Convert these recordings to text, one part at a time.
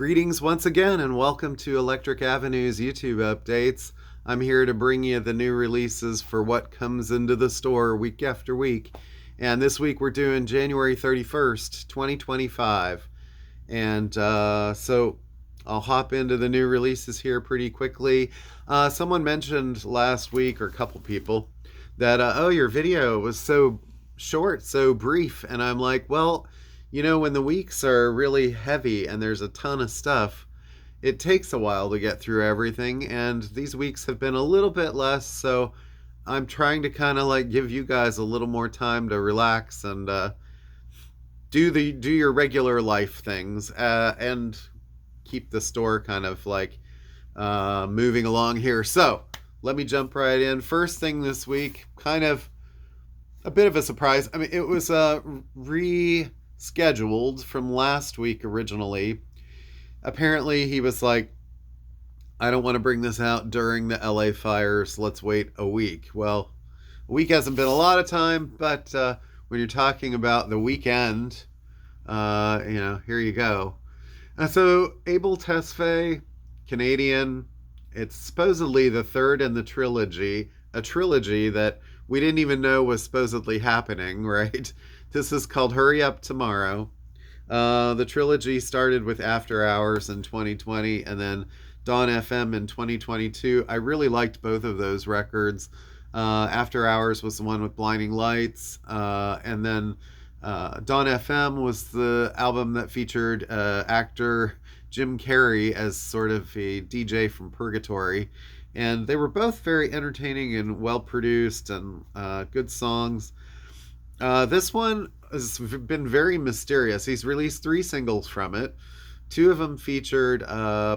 Greetings once again, and welcome to Electric Avenue's YouTube updates. I'm here to bring you the new releases for what comes into the store week after week. And this week we're doing January 31st, 2025. And so I'll hop into the new releases here pretty quickly. Someone mentioned last week, or a couple people, that, oh, your video was so short, so brief. And I'm like, well, when the weeks are really heavy and there's a ton of stuff, it takes a while to get through everything. And these weeks have been a little bit less, so I'm trying to kind of like give you guys a little more time to relax and do your regular life things and keep the store kind of like moving along here. So let me jump right in. First thing this week, kind of a bit of a surprise. I mean, it was rescheduled from last week originally. Apparently, he was like, I don't want to bring this out during the LA fires. Let's wait a week. Well, a week hasn't been a lot of time, but when you're talking about the weekend, here you go. So, Abel Tesfaye, Canadian, it's supposedly the third in the trilogy, a trilogy that we didn't even know was supposedly happening, right? This is called Hurry Up Tomorrow. The trilogy started with After Hours in 2020 and then Dawn FM in 2022. I really liked both of those records. After Hours was the one with Blinding Lights, and then Dawn FM was the album that featured actor Jim Carrey as sort of a DJ from Purgatory. And they were both very entertaining and well produced and good songs. This one has been very mysterious. He's released 3 singles from it. 2 of them featured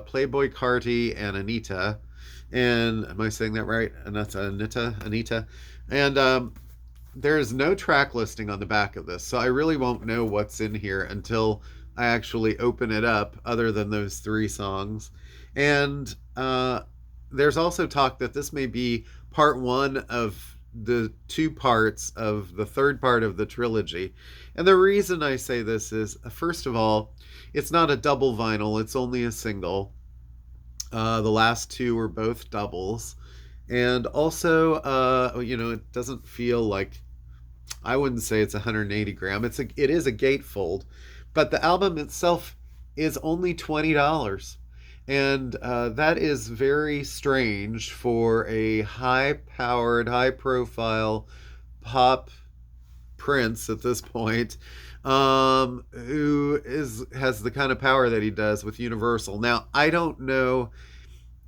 Playboy Carti and Anita. And am I saying that right? And that's Anita. And there's no track listing on the back of this, so I really won't know what's in here until I actually open it up, other than those 3 songs. And there's also talk that this may be part 1 of the 2 parts of the third part of the trilogy. And the reason I say this is, first of all, it's not a double vinyl, it's only a single. The last 2 were both doubles. And also, it doesn't feel like, I wouldn't say it's 180 gram. It is a gatefold, but the album itself is only $20. And that is very strange for a high-powered, high-profile pop prince at this point, who has the kind of power that he does with Universal. Now, I don't know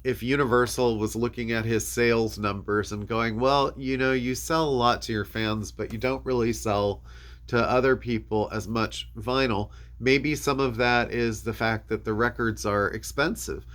if Universal was looking at his sales numbers and going, well, you sell a lot to your fans, but you don't really sell to other people as much vinyl. Maybe some of that is the fact that the records are expensive.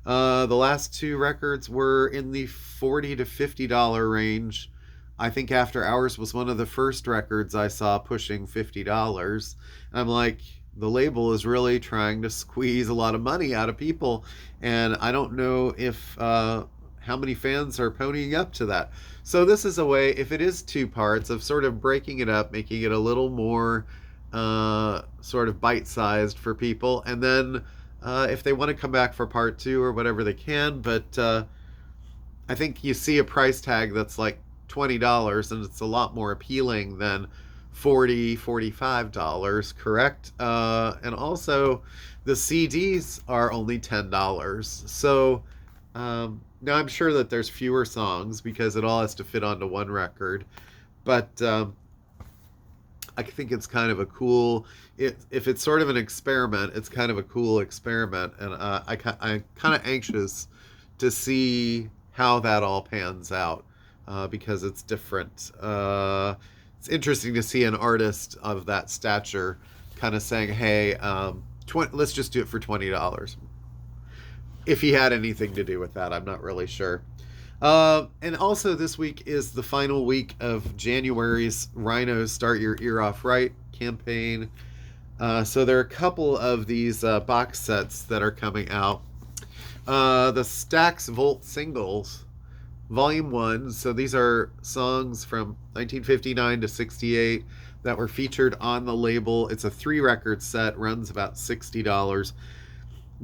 The last 2 records were in the $40 to $50 range. I think After Hours was one of the first records I saw pushing $50. And I'm like, the label is really trying to squeeze a lot of money out of people. And I don't know if how many fans are ponying up to that. So this is a way, if it is 2 parts, of sort of breaking it up, making it a little more sort of bite-sized for people. And then if they want to come back for part 2 or whatever, they can. But I think you see a price tag that's like $20, and it's a lot more appealing than $40, $45, correct? And also, the CDs are only $10. So now I'm sure that there's fewer songs because it all has to fit onto one record. But I think it's kind of a cool, if it's sort of an experiment, it's kind of a cool experiment. And I'm kind of anxious to see how that all pans out because it's different. It's interesting to see an artist of that stature kind of saying, hey, let's just do it for $20. If he had anything to do with that, I'm not really sure. And also this week is the final week of January's Rhino Start Your Ear Off Right campaign. So there are a couple of these box sets that are coming out. The Stax Volt Singles, Volume 1. So these are songs from 1959 to 68 that were featured on the label. It's a 3-record set, runs about $60.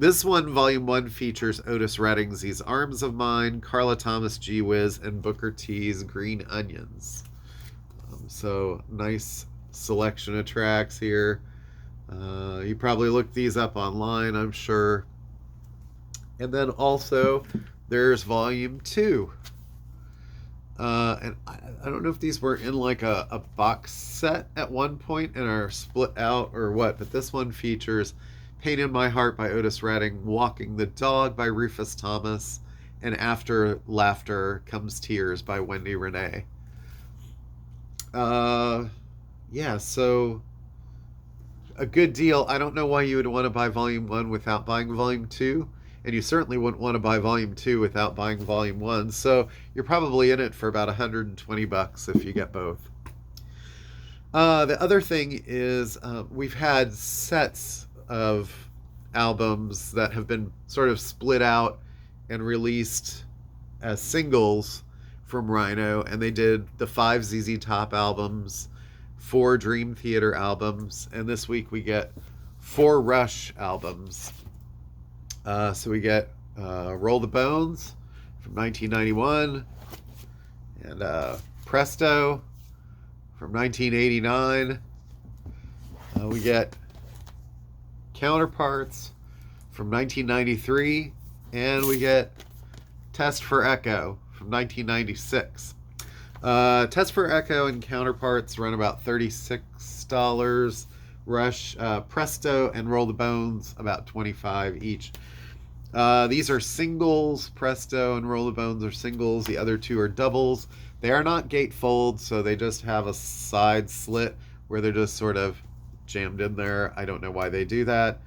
This one, Volume 1, features Otis Redding's These Arms of Mine, Carla Thomas Gee Whiz, and Booker T's Green Onions. So, nice selection of tracks here. You probably looked these up online, I'm sure. And then also, there's Volume 2. And I don't know if these were in like a box set at one point and are split out or what, but this one features Pain in My Heart by Otis Redding, Walking the Dog by Rufus Thomas, and After Laughter Comes Tears by Wendy Renee. Yeah, so a good deal. I don't know why you would want to buy Volume 1 without buying Volume 2, and you certainly wouldn't want to buy Volume 2 without buying Volume 1, so you're probably in it for about $120 if you get both. The other thing is we've had sets of albums that have been sort of split out and released as singles from Rhino, and they did the 5 ZZ Top albums, 4 Dream Theater albums, and this week we get 4 Rush albums. So we get Roll the Bones from 1991, and Presto from 1989. We get Counterparts from 1993, and we get Test for Echo from 1996. Test for Echo and Counterparts run about $36. Rush, Presto, and Roll the Bones about $25 each. These are singles. Presto and Roll the Bones are singles. The other 2 are doubles. They are not gatefold, so they just have a side slit where they're just sort of jammed in there. I don't know why they do that.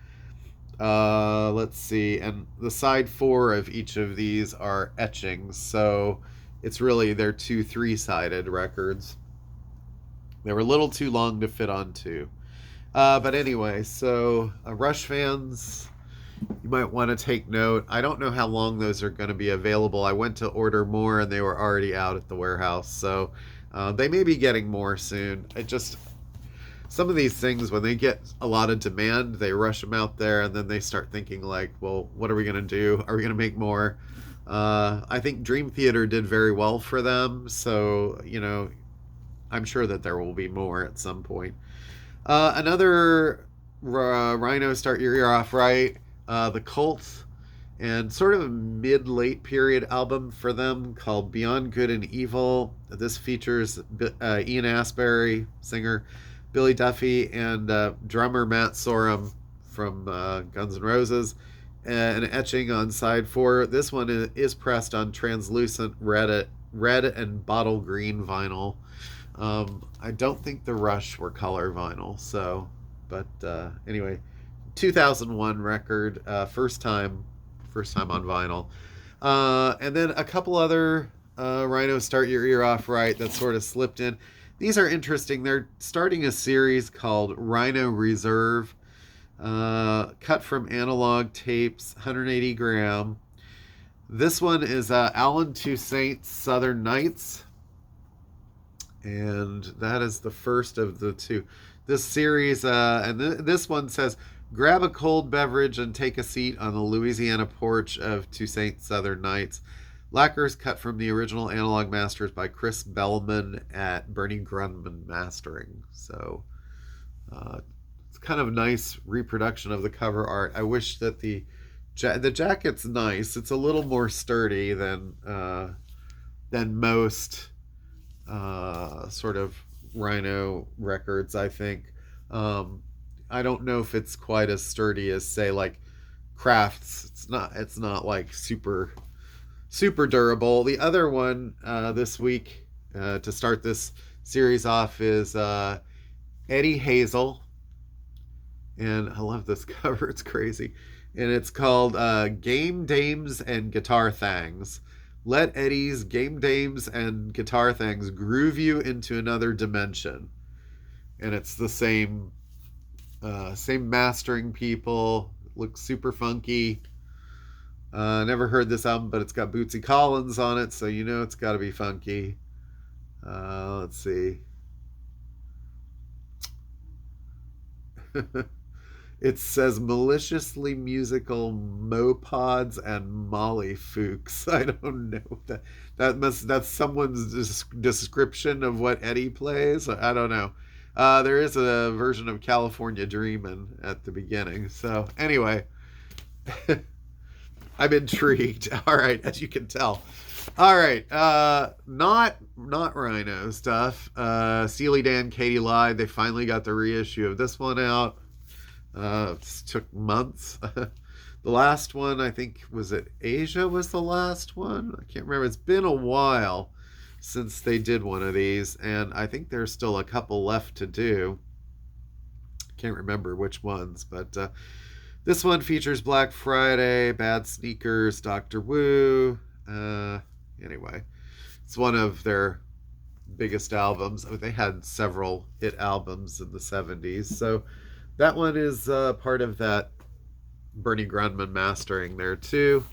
Let's see. And the side 4 of each of these are etchings, so it's really they're 2 3-sided records. They were a little too long to fit on 2. But anyway, so Rush fans, you might want to take note. I don't know how long those are going to be available. I went to order more and they were already out at the warehouse, so they may be getting more soon. Some of these things, when they get a lot of demand, they rush them out there, and then they start thinking like, well, what are we going to do? Are we going to make more? I think Dream Theater did very well for them, so, I'm sure that there will be more at some point. Another Rhino Start Your Year Off Right, The Cult, and sort of a mid-late period album for them called Beyond Good and Evil. This features Ian Astbury, singer, Billy Duffy, and drummer Matt Sorum from Guns N' Roses, and an etching on side 4. This one is pressed on translucent red and bottle green vinyl. I don't think the Rush were color vinyl, but anyway, 2001 record, first time on vinyl. And then a couple other Rhino Start Your Ear Off Right that sort of slipped in. These are interesting. They're starting a series called Rhino Reserve, cut from analog tapes, 180 gram. This one is Alan Toussaint's Southern Nights, and that is the first of the 2. This series, and this one says, grab a cold beverage and take a seat on the Louisiana porch of Toussaint's Southern Nights. Lacquers cut from the original analog masters by Chris Bellman at Bernie Grundman Mastering. So it's kind of a nice reproduction of the cover art. I wish that the jacket's nice. It's a little more sturdy than most sort of Rhino records, I think. I don't know if it's quite as sturdy as, say, like Kraft's. It's not like super durable. The other one this week to start this series off is Eddie Hazel, and I love this cover. It's crazy, and it's called Game Dames and Guitar Thangs. Let Eddie's Game Dames and Guitar Thangs groove you into another dimension. And it's the same mastering people. Looks super funky. Never heard this album, but it's got Bootsy Collins on it, so you know it's got to be funky. Let's see. It says maliciously musical mopods and molly fooks. I don't know that's someone's description of what Eddie plays. I don't know. There is a version of California Dreamin' at the beginning. So anyway, I'm intrigued. All right, as you can tell. All right, not Rhino stuff. Steely Dan, Katie lied. They finally got the reissue of this one out. It took months. The last one, I think, was it Asia was the last one? I can't remember. It's been a while since they did one of these, and I think there's still a couple left to do. Can't remember which ones, but this one features Black Friday, Bad Sneakers, Dr. Wu. Anyway, it's one of their biggest albums. They had several hit albums in the 70s, so that one is part of that Bernie Grundman mastering there too.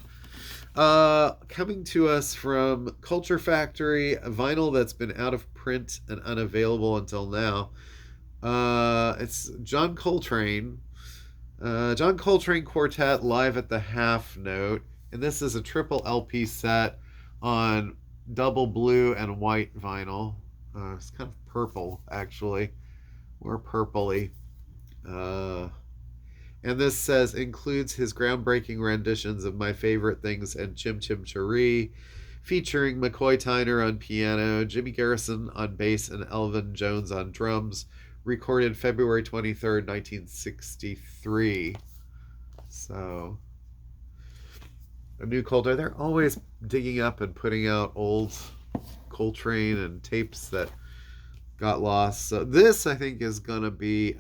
Coming to us from Culture Factory, a vinyl that's been out of print and unavailable until now. It's John Coltrane. John Coltrane Quartet live at the half note. And this is a triple LP set on double blue and white vinyl. It's kind of purple, actually. More purpley. And this says includes his groundbreaking renditions of My Favorite Things and Chim Chim Cheree, featuring McCoy Tyner on piano, Jimmy Garrison on bass, and Elvin Jones on drums, recorded February 23rd, 1963. So, a new Coltrane. They're always digging up and putting out old Coltrane and tapes that got lost. So this, I think, is going to be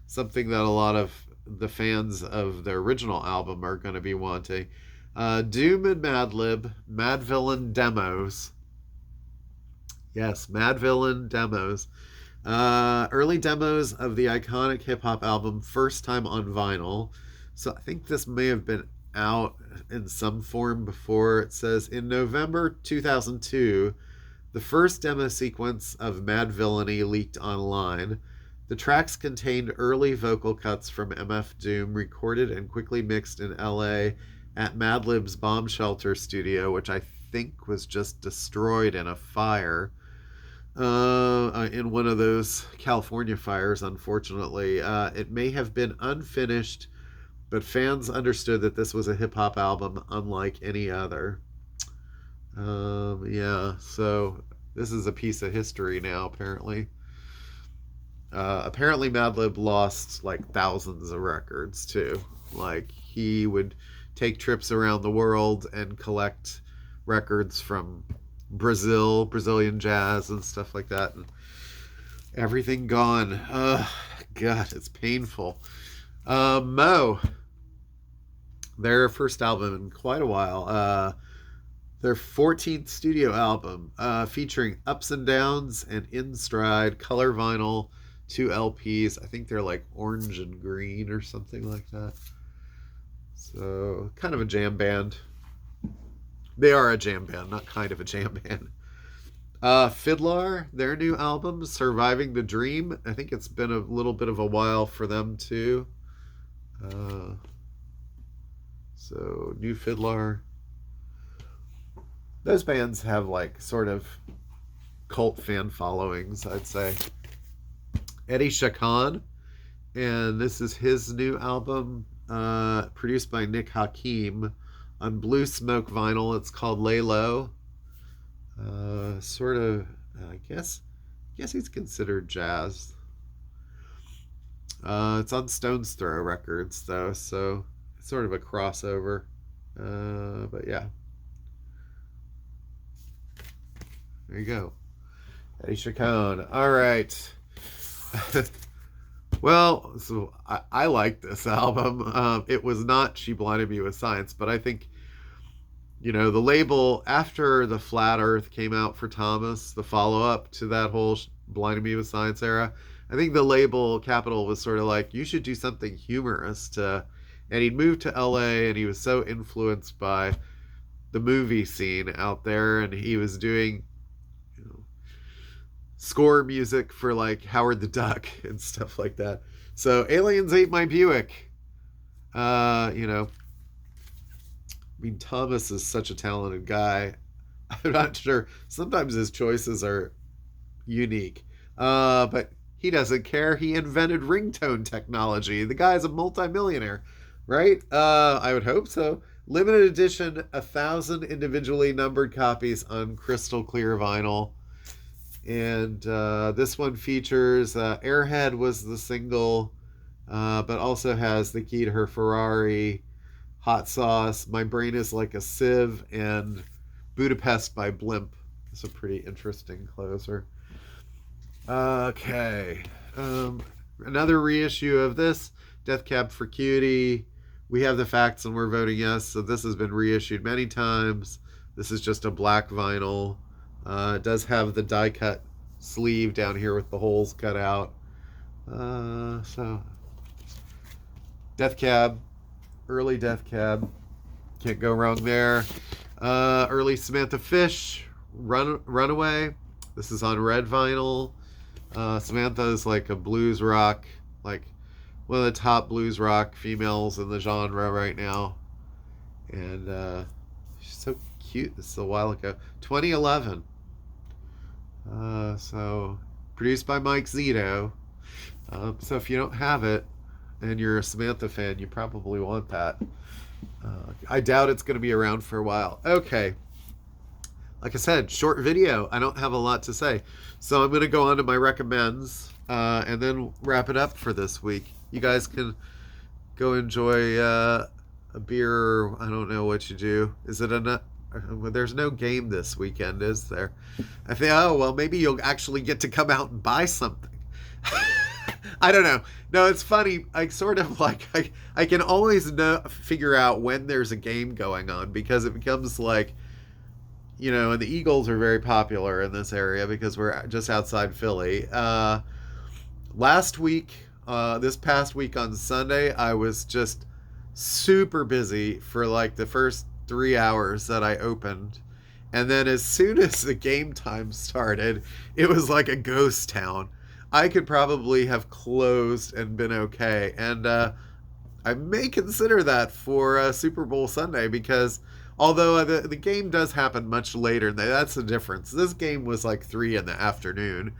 something that a lot of the fans of the original album are going to be wanting. Doom and Madlib, Madvillain Demos. Yes, Madvillain Demos. Early demos of the iconic hip-hop album, first time on vinyl. So I think this may have been out in some form before. It says, in November 2002, the first demo sequence of Madvillainy leaked online. The tracks contained early vocal cuts from MF Doom, recorded and quickly mixed in LA at Madlib's bomb shelter studio, which I think was just destroyed in a fire. In one of those California fires, unfortunately. It may have been unfinished, but fans understood that this was a hip-hop album unlike any other. Yeah, so this is a piece of history now, apparently. Apparently Madlib lost like thousands of records too. Like he would take trips around the world and collect records from Brazilian jazz and stuff like that, and everything gone. God, it's painful. Mo, their first album in quite a while. Their 14th studio album, featuring Ups and Downs and In Stride, color vinyl, 2 LPs. I think they're like orange and green or something like that. So, kind of a jam band. They are a jam band, not kind of a jam band. Fiddler, their new album, Surviving the Dream. I think it's been a little bit of a while for them too. So, new Fiddler. Those bands have like sort of cult fan followings, I'd say. Eddie Chacon, and this is his new album, produced by Nick Hakim on Blue Smoke vinyl. It's called Lay Low. Sort of, I guess he's considered jazz. It's on Stone's Throw Records though, so it's sort of a crossover. But yeah, there you go, Eddie Chacon. All right. Well, so I like this album. It was not She Blinded Me with Science, but I think, you know, the label, after the Flat Earth came out for Thomas, the follow-up to that whole Blinded Me with Science era, I think the label Capitol was sort of like, you should do something humorous and he'd moved to LA and he was so influenced by the movie scene out there, and he was doing score music for like Howard the Duck and stuff like that. So aliens ate my Buick. You know, I mean, Thomas is such a talented guy. I'm not sure. Sometimes his choices are unique. But he doesn't care. He invented ringtone technology. The guy's a multimillionaire, right? I would hope so. Limited edition, 1,000 individually numbered copies on crystal clear vinyl. And this one features Airhead was the single, but also has the key to her Ferrari, Hot Sauce, My Brain is Like a Sieve, and Budapest by Blimp. It's a pretty interesting closer. Okay. Another reissue of this, Death Cab for Cutie. We have the facts and we're voting yes. So this has been reissued many times. This is just a black vinyl. It does have the die cut sleeve down here with the holes cut out. So Death Cab, early Death Cab. Can't go wrong there. Early Samantha Fish, Runaway. This is on red vinyl. Samantha is like a blues rock, like one of the top blues rock females in the genre right now. And she's so cute. This is a while ago. 2011. So produced by Mike Zito. So if you don't have it and you're a Samantha fan, you probably want that. I doubt it's going to be around for a while. Okay. Like I said, short video. I don't have a lot to say. So I'm going to go on to my recommends and then wrap it up for this week. You guys can go enjoy a beer. I don't know what you do. Is it a... There's no game this weekend, is there? I think, oh, well, maybe you'll actually get to come out and buy something. I don't know. No, it's funny. I sort of like, I can always figure out when there's a game going on because it becomes like, you know, and the Eagles are very popular in this area because we're just outside Philly. Last week, this past week on Sunday, I was just super busy for like the first 3 hours that I opened. And then as soon as the game time started, it was like a ghost town. I could probably have closed and been okay. And I may consider that for Super Bowl Sunday because although the game does happen much later, that's the difference. This game was like 3 in the afternoon,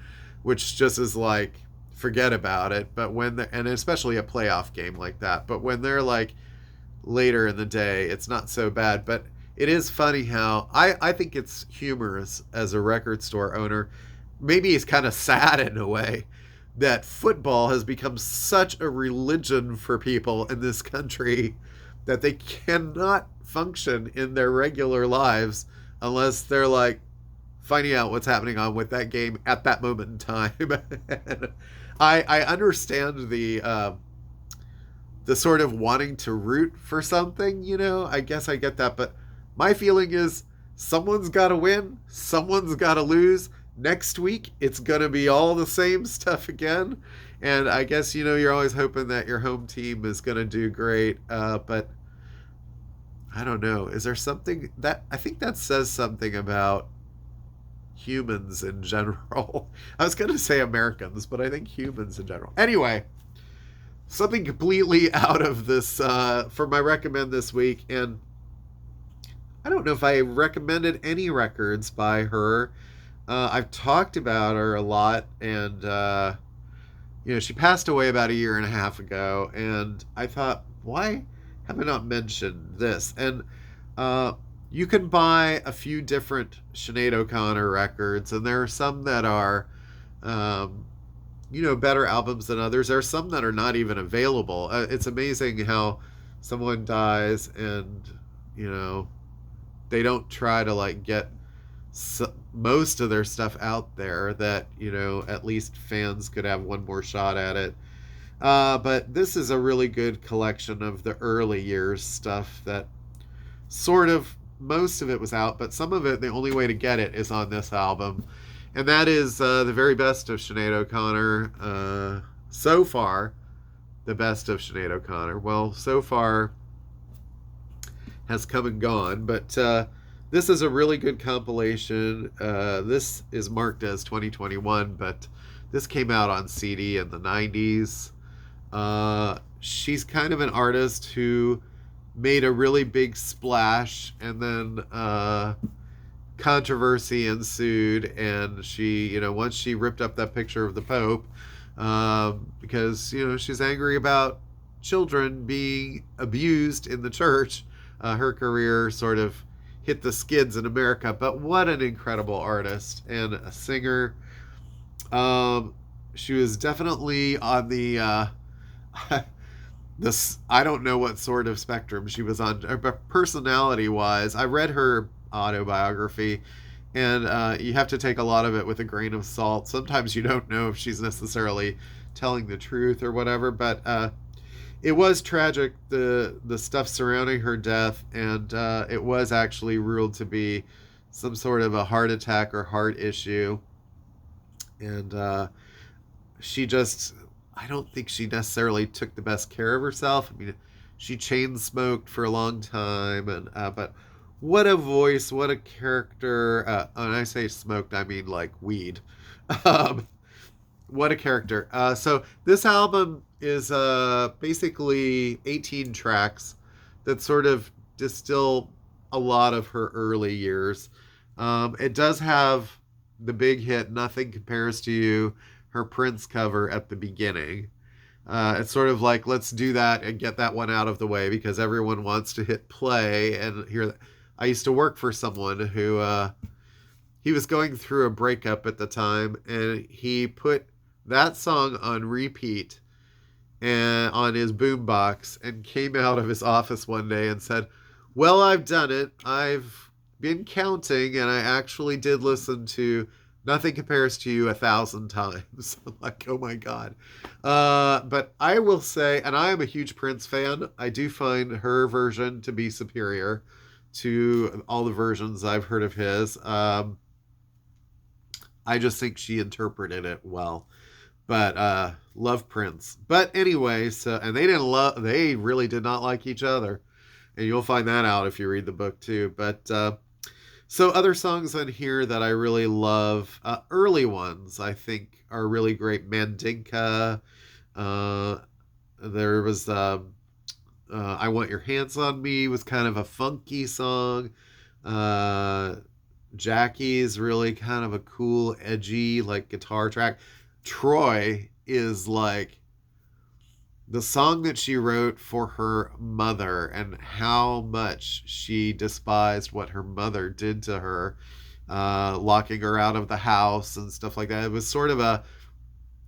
which just is like, forget about it. But and especially a playoff game like that. But when they're like later in the day, it's not so bad. But it is funny how I think it's humorous as a record store owner. Maybe it's kind of sad in a way that football has become such a religion for people in this country that they cannot function in their regular lives unless they're like finding out what's happening on with that game at that moment in time. I understand the sort of wanting to root for something, you know, I guess I get that, but my feeling is someone's got to win, someone's got to lose. Next week, it's going to be all the same stuff again. And I guess, you know, you're always hoping that your home team is going to do great. But I don't know. Is there something that I think that says something about humans in general? I was going to say Americans, but I think humans in general. Anyway, something completely out of this for my recommend this week. And I don't know if I recommended any records by her. I've talked about her a lot, and you know, she passed away about 1.5 years ago, and I thought, why have I not mentioned this? And you can buy a few different Sinead O'Connor records, and there are some that are, you know, better albums than others. There are some that are not even available. It's amazing how someone dies, and you know, they don't try to like get most of their stuff out there that, you know, at least fans could have one more shot at it. But this is a really good collection of the early years stuff that sort of, most of it was out, but some of it, the only way to get it is on this album. And that is the very best of Sinead O'Connor. So far, the best of Sinead O'Connor. Well, so far has come and gone, but this is a really good compilation. This is marked as 2021, but this came out on CD in the 90s. She's kind of an artist who made a really big splash, and then controversy ensued, and she, once she ripped up that picture of the Pope, because she's angry about children being abused in the church. Her career sort of hit the skids in America, but what an incredible artist and a singer. Um, she was definitely on the this, I don't know what sort of spectrum she was on, but personality wise. I read her autobiography, and you have to take a lot of it with a grain of salt. Sometimes you don't know if she's necessarily telling the truth or whatever, but it was tragic, the stuff surrounding her death, and it was actually ruled to be some sort of a heart attack or heart issue. And she just, I don't think she necessarily took the best care of herself. I mean, she chain smoked for a long time, and but what a voice, what a character. When I say smoked, I mean like weed. um, what a character. So this album is basically 18 tracks that sort of distill a lot of her early years. It does have the big hit "Nothing Compares to You," her Prince cover at the beginning. It's sort of like, let's do that and get that one out of the way because everyone wants to hit play and hear. I used to work for someone who he was going through a breakup at the time, and he put that song on repeat and on his boombox, and came out of his office one day and said, "Well, I've done it. I've been counting, and I actually did listen to Nothing Compares to You 1,000 times." I'm like, oh my God. But I will say, and I am a huge Prince fan, I do find her version to be superior to all the versions I've heard of his. I just think she interpreted it well. But love Prince. But anyway, so, and they really did not like each other. And you'll find that out if you read the book too. But so other songs on here that I really love, early ones I think are really great. Mandinka. Uh, there was I Want Your Hands on Me was kind of a funky song. Uh, Jackie's really kind of a cool, edgy, like guitar track. Troy is like the song that she wrote for her mother and how much she despised what her mother did to her, locking her out of the house and stuff like that. It was sort of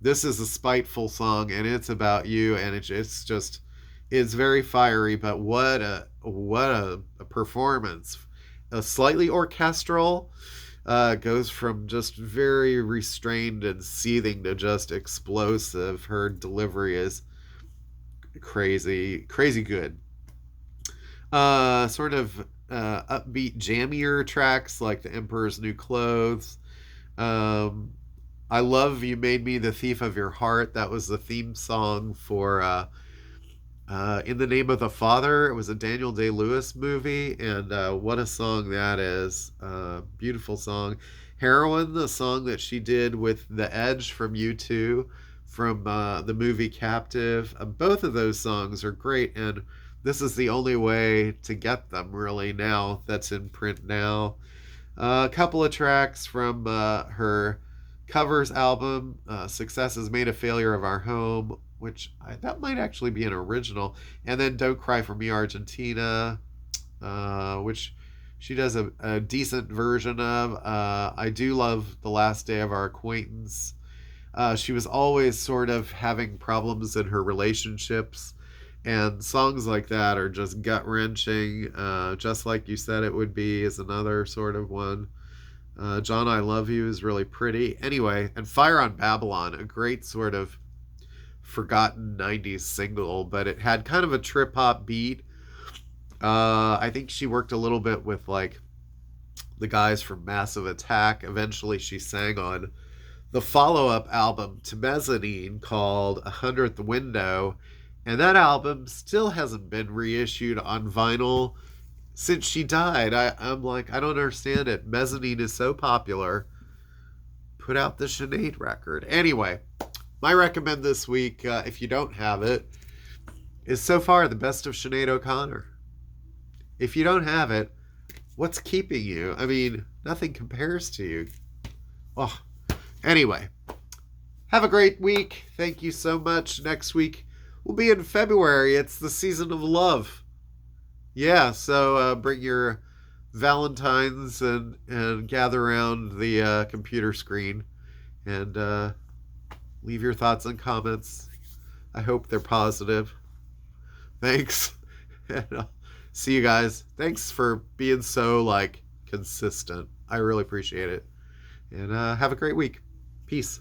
this is a spiteful song and it's about you, and it's just, it's very fiery, but what a performance. Slightly orchestral, goes from just very restrained and seething to just explosive. Her delivery is crazy, crazy good. Sort of upbeat, jammier tracks like The Emperor's New Clothes. Um, I love You Made Me the Thief of Your Heart. That was the theme song for In the Name of the Father. It was a Daniel Day-Lewis movie, and what a song that is. Beautiful song. Heroin, the song that she did with The Edge from U2 from the movie Captive. Both of those songs are great, and this is the only way to get them really now that's in print now. A couple of tracks from her covers album, Success Has Made a Failure of Our Home, which that might actually be an original, and then Don't Cry for Me Argentina, which she does a decent version of. I do love The Last Day of Our Acquaintance. She was always sort of having problems in her relationships, and songs like that are just gut-wrenching. Just Like You Said It Would Be is another sort of one. John, I Love You is really pretty. Anyway, and Fire on Babylon, a great sort of forgotten 90s single, but it had kind of a trip-hop beat. I think she worked a little bit with like the guys from Massive Attack. Eventually she sang on the follow-up album to Mezzanine called 100th Window, and that album still hasn't been reissued on vinyl since she died. I'm like, I don't understand it. Mezzanine is so popular. Put out the Sinead record. Anyway, My recommend this week, if you don't have it, is so far the best of Sinead O'Connor. If you don't have it, what's keeping you? I mean, nothing compares to you. Oh, anyway, have a great week. Thank you so much. Next week will be in February. It's the season of love. Yeah, so bring your Valentines and gather around the computer screen and leave your thoughts and comments. I hope they're positive. Thanks. And I'll see you guys. Thanks for being so consistent. I really appreciate it. And have a great week. Peace.